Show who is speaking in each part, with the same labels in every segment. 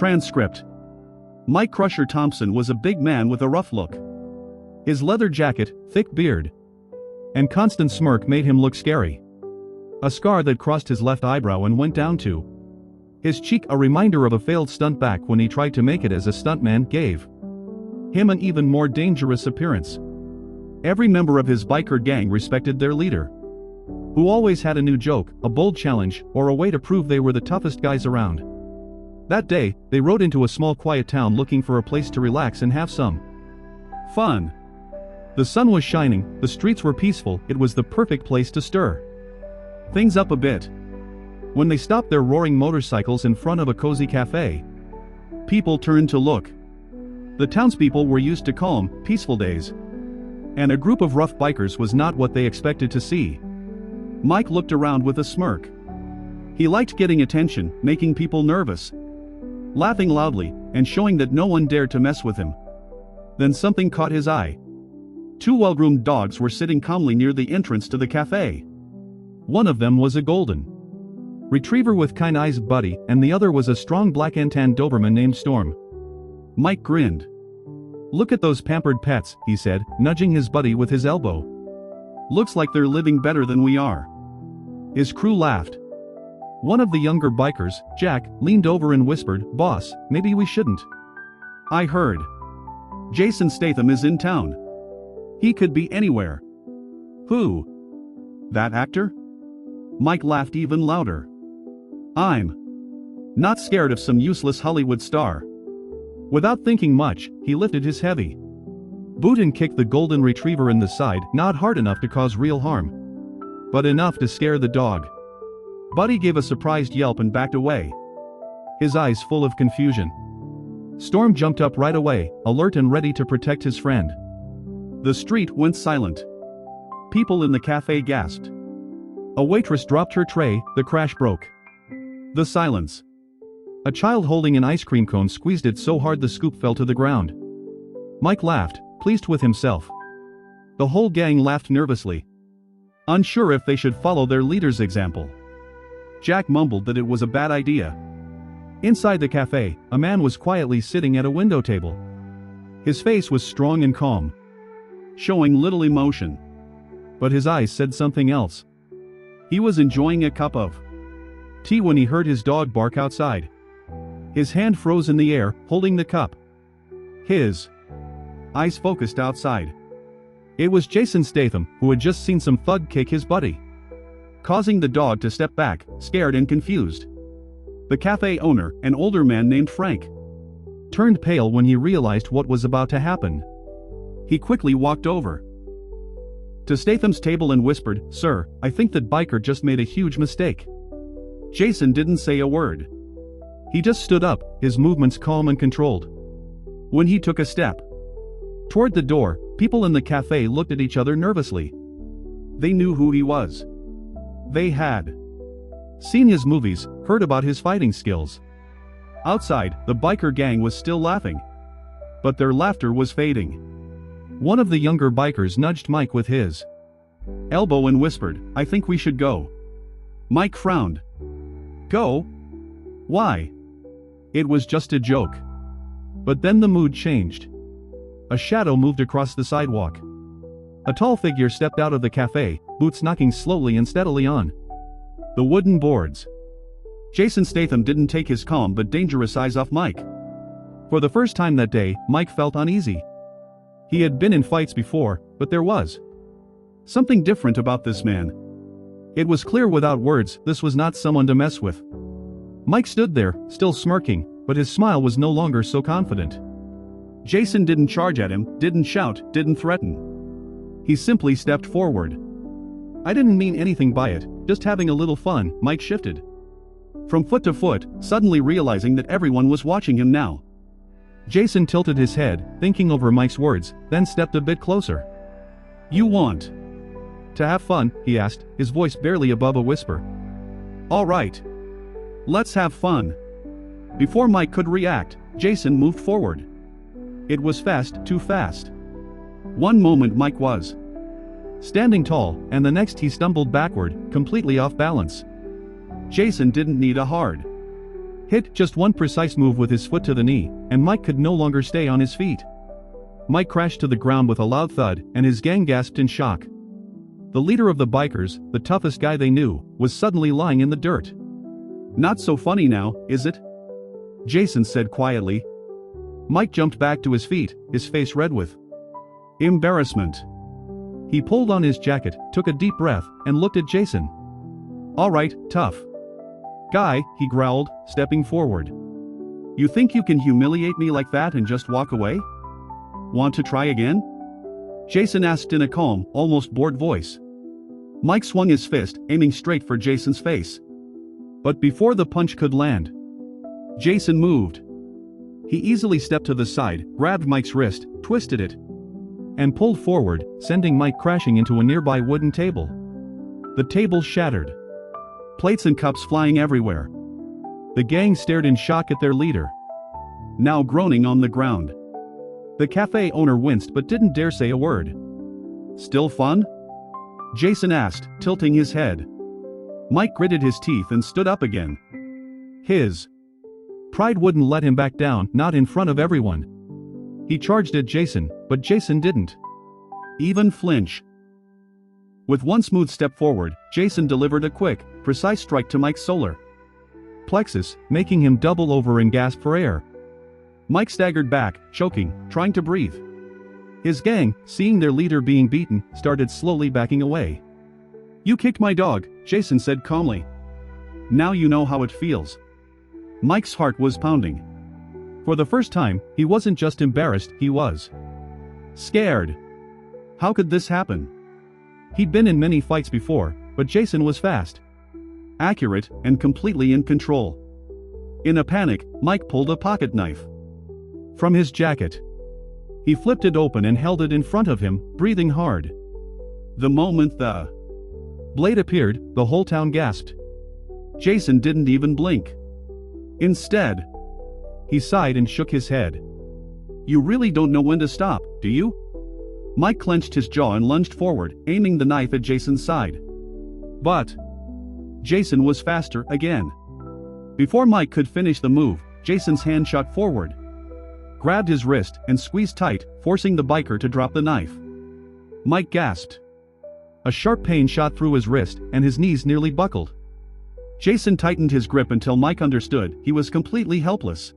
Speaker 1: Transcript: Mike Crusher Thompson was a big man with a rough look. His leather jacket, thick beard, and constant smirk made him look scary. A scar that crossed his left eyebrow and went down to his cheek, a reminder of a failed stunt back when he tried to make it as a stuntman, gave him an even more dangerous appearance. Every member of his biker gang respected their leader, who always had a new joke, a bold challenge, or a way to prove they were the toughest guys around. That day, they rode into a small quiet town looking for a place to relax and have some fun. The sun was shining, the streets were peaceful, it was the perfect place to stir things up a bit. When they stopped their roaring motorcycles in front of a cozy cafe, people turned to look. The townspeople were used to calm, peaceful days, and a group of rough bikers was not what they expected to see. Mike looked around with a smirk. He liked getting attention, making people nervous, laughing loudly, and showing that no one dared to mess with him. Then something caught his eye. Two well-groomed dogs were sitting calmly near the entrance to the cafe. One of them was a golden retriever with kind eyes, Buddy, and the other was a strong black and tan Doberman named Storm. Mike grinned. "Look at those pampered pets," he said, nudging his buddy with his elbow. "Looks like they're living better than we are." His crew laughed. One of the younger bikers, Jack, leaned over and whispered, "Boss, maybe we shouldn't." "I heard Jason Statham is in town. He could be anywhere." "Who? That actor?" Mike laughed even louder. "I'm not scared of some useless Hollywood star." Without thinking much, he lifted his heavy boot and kicked the golden retriever in the side, not hard enough to cause real harm, but enough to scare the dog. Buddy gave a surprised yelp and backed away, his eyes full of confusion. Storm jumped up right away, alert and ready to protect his friend. The street went silent. People in the cafe gasped. A waitress dropped her tray, the crash broke the silence. A child holding an ice cream cone squeezed it so hard the scoop fell to the ground. Mike laughed, pleased with himself. The whole gang laughed nervously, unsure if they should follow their leader's example. Jack mumbled that it was a bad idea. Inside the cafe, a man was quietly sitting at a window table. His face was strong and calm, showing little emotion. But his eyes said something else. He was enjoying a cup of tea when he heard his dog bark outside. His hand froze in the air, holding the cup. His eyes focused outside. It was Jason Statham, who had just seen some thug kick his buddy, causing the dog to step back, scared and confused. The cafe owner, an older man named Frank, turned pale when he realized what was about to happen. He quickly walked over to Statham's table and whispered, "Sir, I think that biker just made a huge mistake." Jason didn't say a word. He just stood up, his movements calm and controlled. When he took a step toward the door, people in the cafe looked at each other nervously. They knew who he was. They had seen his movies, heard about his fighting skills. Outside, the biker gang was still laughing, but their laughter was fading. One of the younger bikers nudged Mike with his elbow and whispered, "I think we should go." Mike frowned. "Go? Why?" It was just a joke. But then the mood changed. A shadow moved across the sidewalk. A tall figure stepped out of the cafe, boots knocking slowly and steadily on the wooden boards. Jason Statham didn't take his calm but dangerous eyes off Mike. For the first time that day, Mike felt uneasy. He had been in fights before, but there was something different about this man. It was clear without words, this was not someone to mess with. Mike stood there, still smirking, but his smile was no longer so confident. Jason didn't charge at him, didn't shout, didn't threaten. He simply stepped forward. "I didn't mean anything by it, just having a little fun," Mike shifted from foot to foot, suddenly realizing that everyone was watching him now. Jason tilted his head, thinking over Mike's words, then stepped a bit closer. "You want to have fun?" he asked, his voice barely above a whisper. "All right. Let's have fun." Before Mike could react, Jason moved forward. It was fast, too fast. One moment Mike was standing tall, and the next he stumbled backward, completely off balance. Jason didn't need a hard Hit just one precise move with his foot to the knee, and Mike could no longer stay on his feet. Mike crashed to the ground with a loud thud, and his gang gasped in shock. The leader of the bikers, the toughest guy they knew, was suddenly lying in the dirt. "Not so funny now, is it?" Jason said quietly. Mike jumped back to his feet, his face red with embarrassment. He pulled on his jacket, took a deep breath, and looked at Jason. "All right, tough guy," he growled, stepping forward. "You think you can humiliate me like that and just walk away? Want to try again?" Jason asked in a calm, almost bored voice. Mike swung his fist, aiming straight for Jason's face. But before the punch could land, Jason moved. He easily stepped to the side, grabbed Mike's wrist, twisted it, and pulled forward, sending Mike crashing into a nearby wooden table. The table shattered, plates and cups flying everywhere. The gang stared in shock at their leader, now groaning on the ground. The cafe owner winced but didn't dare say a word. "Still fun?" Jason asked, tilting his head. Mike gritted his teeth and stood up again. His pride wouldn't let him back down, not in front of everyone. He charged at Jason, but Jason didn't even flinch. With one smooth step forward, Jason delivered a quick, precise strike to Mike's solar plexus, making him double over and gasp for air. Mike staggered back, choking, trying to breathe. His gang, seeing their leader being beaten, started slowly backing away. "You kicked my dog," Jason said calmly. "Now you know how it feels." Mike's heart was pounding. For the first time, he wasn't just embarrassed, he was scared. How could this happen? He'd been in many fights before, but Jason was fast, accurate, and completely in control. In a panic, Mike pulled a pocket knife from his jacket. He flipped it open and held it in front of him, breathing hard. The moment the blade appeared, the whole town gasped. Jason didn't even blink. Instead, he sighed and shook his head. "You really don't know when to stop, do you?" Mike clenched his jaw and lunged forward, aiming the knife at Jason's side. But Jason was faster again. Before Mike could finish the move, Jason's hand shot forward, grabbed his wrist, and squeezed tight, forcing the biker to drop the knife. Mike gasped. A sharp pain shot through his wrist, and his knees nearly buckled. Jason tightened his grip until Mike understood he was completely helpless.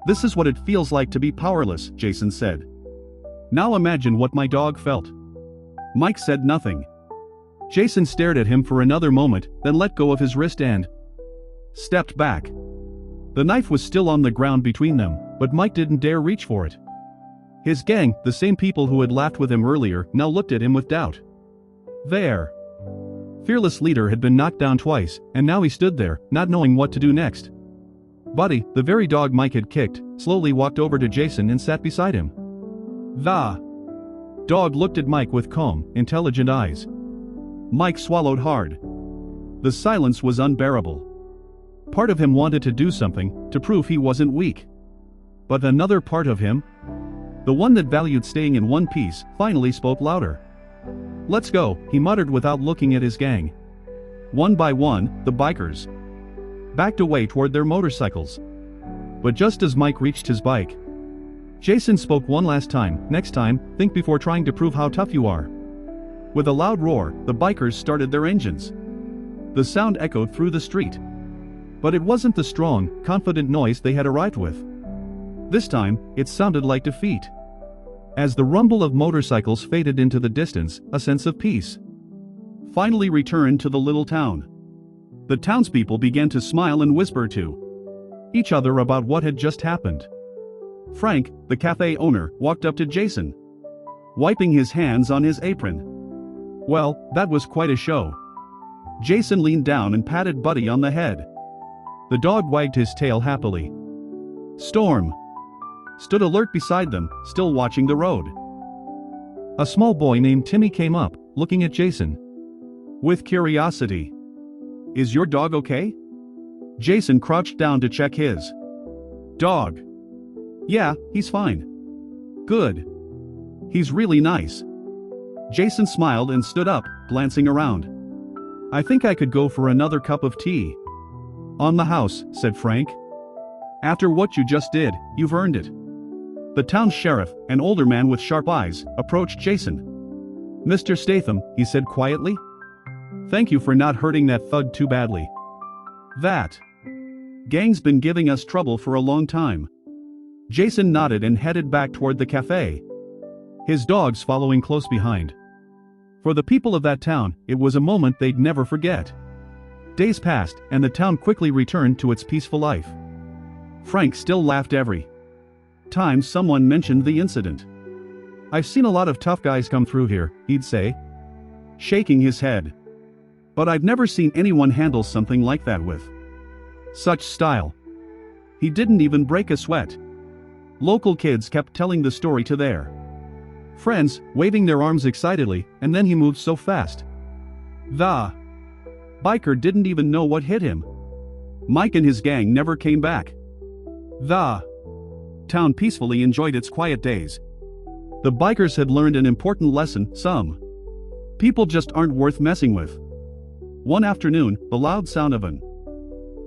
Speaker 1: "This is what it feels like to be powerless," Jason said. "Now imagine what my dog felt." Mike said nothing. Jason stared at him for another moment, then let go of his wrist and stepped back. The knife was still on the ground between them, but Mike didn't dare reach for it. His gang, the same people who had laughed with him earlier, now looked at him with doubt. Their fearless leader had been knocked down twice, and now he stood there, not knowing what to do next. Buddy, the very dog Mike had kicked, slowly walked over to Jason and sat beside him. The dog looked at Mike with calm, intelligent eyes. Mike swallowed hard. The silence was unbearable. Part of him wanted to do something, to prove he wasn't weak. But another part of him, the one that valued staying in one piece, finally spoke louder. "Let's go," he muttered without looking at his gang. One by one, the bikers backed away toward their motorcycles. But just as Mike reached his bike, Jason spoke one last time. "Next time, think before trying to prove how tough you are." With a loud roar, the bikers started their engines. The sound echoed through the street. But it wasn't the strong, confident noise they had arrived with. This time, it sounded like defeat. As the rumble of motorcycles faded into the distance, a sense of peace finally returned to the little town. The townspeople began to smile and whisper to each other about what had just happened. Frank, the cafe owner, walked up to Jason, wiping his hands on his apron. "Well, that was quite a show." Jason leaned down and patted Buddy on the head. The dog wagged his tail happily. Storm stood alert beside them, still watching the road. A small boy named Timmy came up, looking at Jason with curiosity. "Is your dog okay?" Jason crouched down to check his dog. "Yeah, he's fine." "Good. He's really nice." Jason smiled and stood up, glancing around. "I think I could go for another cup of tea." "On the house," said Frank. After what you just did, you've earned it. The town's sheriff, an older man with sharp eyes, approached Jason. Mr. Statham, he said quietly. Thank you for not hurting that thug too badly. That gang's been giving us trouble for a long time. Jason nodded and headed back toward the cafe, his dogs following close behind. For the people of that town, it was a moment they'd never forget. Days passed, and the town quickly returned to its peaceful life. Frank still laughed every time someone mentioned the incident. I've seen a lot of tough guys come through here, he'd say, shaking his head. But I've never seen anyone handle something like that with such style. He didn't even break a sweat. Local kids kept telling the story to their friends, waving their arms excitedly, and then he moved so fast. The biker didn't even know what hit him. Mike and his gang never came back. The town peacefully enjoyed its quiet days. The bikers had learned an important lesson: some people just aren't worth messing with. One afternoon, the loud sound of an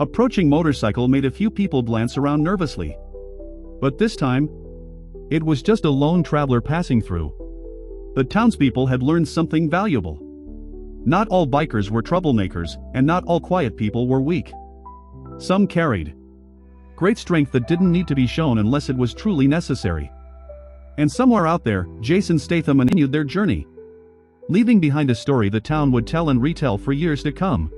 Speaker 1: approaching motorcycle made a few people glance around nervously. But this time, it was just a lone traveler passing through. The townspeople had learned something valuable. Not all bikers were troublemakers, and not all quiet people were weak. Some carried great strength that didn't need to be shown unless it was truly necessary. And somewhere out there, Jason Statham continued their journey, leaving behind a story the town would tell and retell for years to come.